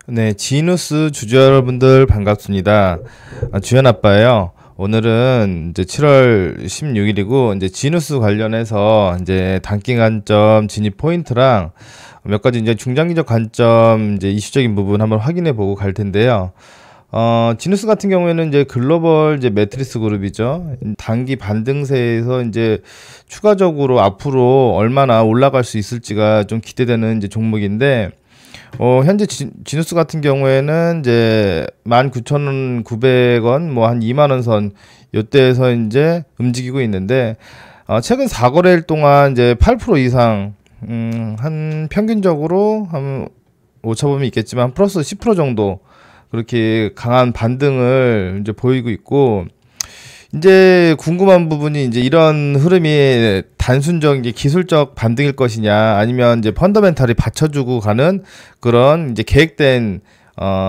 네, 지누스 주주 여러분들 반갑습니다. 주연 아빠예요. 오늘은 이제 7월 16일이고 이제 지누스 관련해서 이제 단기 관점 진입 포인트랑 몇 가지 이제 중장기적 관점 이제 이슈적인 부분 한번 확인해 보고 갈 텐데요. 지누스 같은 경우에는 이제 글로벌 이제 매트리스 그룹이죠. 단기 반등세에서 이제 추가적으로 앞으로 얼마나 올라갈 수 있을지가 좀 기대되는 이제 종목인데 현재 지누스 같은 경우에는 이제 19,900원 뭐 한 2만 원 선 요때에서 이제 움직이고 있는데 최근 4거래일 동안 이제 8% 이상 한 평균적으로 한 오차범위 있겠지만 플러스 10% 정도 그렇게 강한 반등을 이제 보이고 있고, 이제 궁금한 부분이 이제 이런 흐름이 단순적 이제 기술적 반등일 것이냐 아니면 이제 펀더멘탈이 받쳐주고 가는 그런 이제 계획된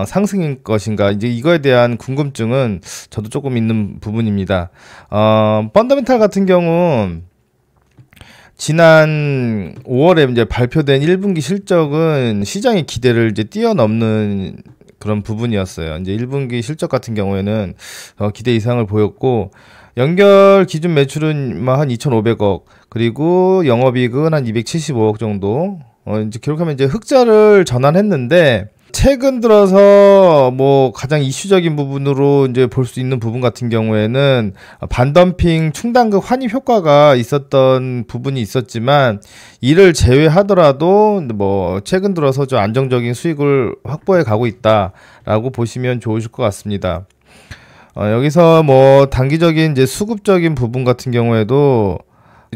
상승인 것인가, 이제 이거에 대한 궁금증은 저도 조금 있는 부분입니다. 펀더멘탈 같은 경우 지난 5월에 이제 발표된 1분기 실적은 시장의 기대를 이제 뛰어넘는 그런 부분이었어요. 이제 1분기 실적 같은 경우에는 기대 이상을 보였고, 연결 기준 매출은 한 2,500억, 그리고 영업이익은 한 275억 정도 이제 기록하면 이제 흑자를 전환했는데, 최근 들어서 뭐 가장 이슈적인 부분으로 이제 볼 수 있는 부분 같은 경우에는 반덤핑 충당금 환입 효과가 있었던 부분이 있었지만, 이를 제외하더라도 뭐 최근 들어서 좀 안정적인 수익을 확보해 가고 있다라고 보시면 좋으실 것 같습니다. 여기서 뭐 단기적인 이제 수급적인 부분 같은 경우에도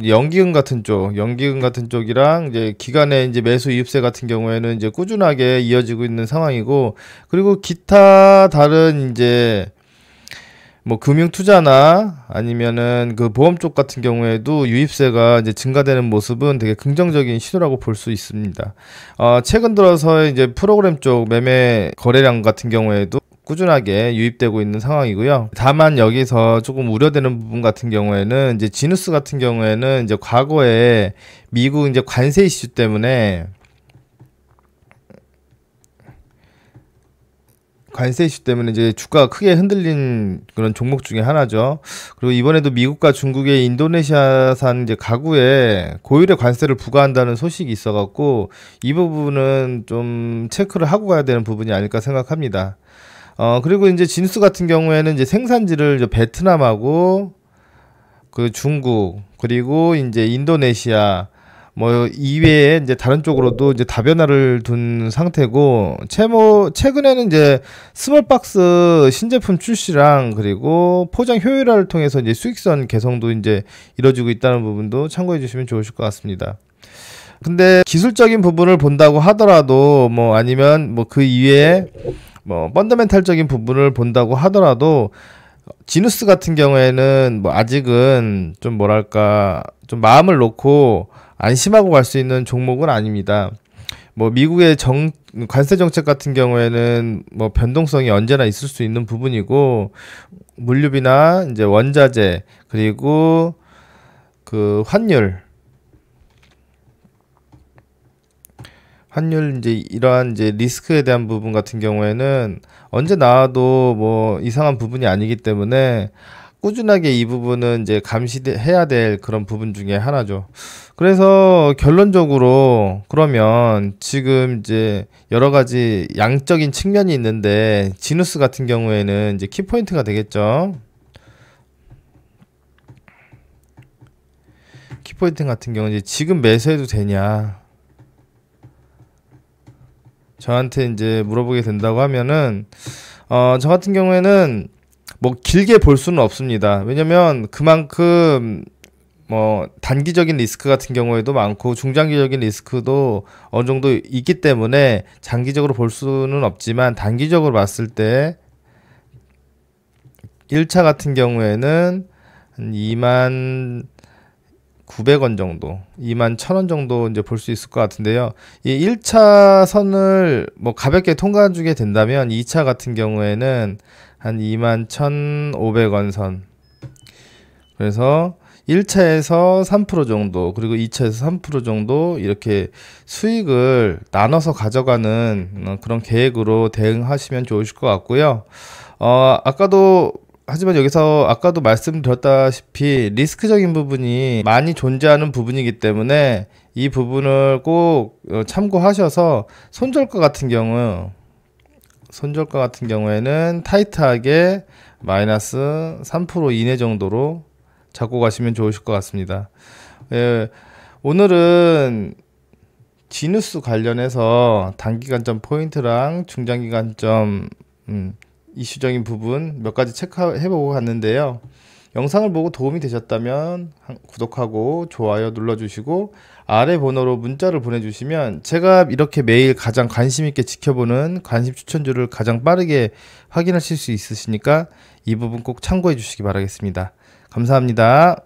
연기금 같은 쪽이랑 이제 기간의 이제 매수 이입세 같은 경우에는 이제 꾸준하게 이어지고 있는 상황이고, 그리고 기타 다른 이제 뭐 금융 투자나 아니면은 그 보험 쪽 같은 경우에도 유입세가 이제 증가되는 모습은 되게 긍정적인 신호라고 볼 수 있습니다. 최근 들어서 이제 프로그램 쪽 매매 거래량 같은 경우에도 꾸준하게 유입되고 있는 상황이고요. 다만 여기서 조금 우려되는 부분 같은 경우에는 이제 지누스 같은 경우에는 이제 과거에 미국 이제 관세 이슈 때문에 이제 주가가 크게 흔들린 그런 종목 중에 하나죠. 그리고 이번에도 미국과 중국의 인도네시아산 이제 가구에 고율의 관세를 부과한다는 소식이 있어갖고 이 부분은 좀 체크를 하고 가야 되는 부분이 아닐까 생각합니다. 그리고 이제 지누스 같은 경우에는 이제 생산지를 이제 베트남하고 그 중국, 그리고 이제 인도네시아 뭐 이외에 이제 다른 쪽으로도 이제 다변화를 둔 상태고, 최근에는 이제 스몰박스 신제품 출시랑 그리고 포장 효율화를 통해서 이제 수익성 개선도 이제 이뤄지고 있다는 부분도 참고해 주시면 좋으실 것 같습니다. 근데 기술적인 부분을 본다고 하더라도 뭐 아니면 뭐 그 이외에 뭐 펀더멘탈적인 부분을 본다고 하더라도 지누스 같은 경우에는 뭐 아직은 좀 뭐랄까 좀 마음을 놓고 안심하고 갈 수 있는 종목은 아닙니다. 뭐 미국의 관세 정책 같은 경우에는 뭐 변동성이 언제나 있을 수 있는 부분이고, 물류비나 이제 원자재 그리고 그 환율 이제 이러한 이제 리스크에 대한 부분 같은 경우에는 언제 나와도 뭐 이상한 부분이 아니기 때문에 꾸준하게 이 부분은 이제 감시해야 될 그런 부분 중에 하나죠. 그래서 결론적으로 그러면 지금 이제 여러 가지 양적인 측면이 있는데 지누스 같은 경우에는 이제 키포인트가 되겠죠. 키포인트 같은 경우는 이제 지금 매수해도 되냐, 저한테 이제 물어보게 된다고 하면은 저 같은 경우에는 뭐 길게 볼 수는 없습니다. 왜냐면 그만큼 뭐 단기적인 리스크 같은 경우에도 많고 중장기적인 리스크도 어느 정도 있기 때문에 장기적으로 볼 수는 없지만, 단기적으로 봤을 때 1차 같은 경우에는 한 2만 900원 정도, 2만 1000원 정도 이제 볼 수 있을 것 같은데요. 이 1차 선을 뭐 가볍게 통과해 주게 된다면 2차 같은 경우에는 한 2만 1,500원 선. 그래서 1차에서 3% 정도, 그리고 2차에서 3% 정도 이렇게 수익을 나눠서 가져가는 그런 계획으로 대응하시면 좋으실 것 같고요. 하지만 여기서 아까도 말씀드렸다시피 리스크적인 부분이 많이 존재하는 부분이기 때문에 이 부분을 꼭 참고하셔서 손절가 같은 경우에는 타이트하게 마이너스 3% 이내 정도로 잡고 가시면 좋으실 것 같습니다. 예, 오늘은 지누스 관련해서 단기간점 포인트랑 중장기간점 이슈적인 부분 몇 가지 체크해보고 갔는데요. 영상을 보고 도움이 되셨다면 구독하고 좋아요 눌러주시고 아래 번호로 문자를 보내주시면 제가 이렇게 매일 가장 관심 있게 지켜보는 관심 추천주를 가장 빠르게 확인하실 수 있으시니까 이 부분 꼭 참고해 주시기 바라겠습니다. 감사합니다.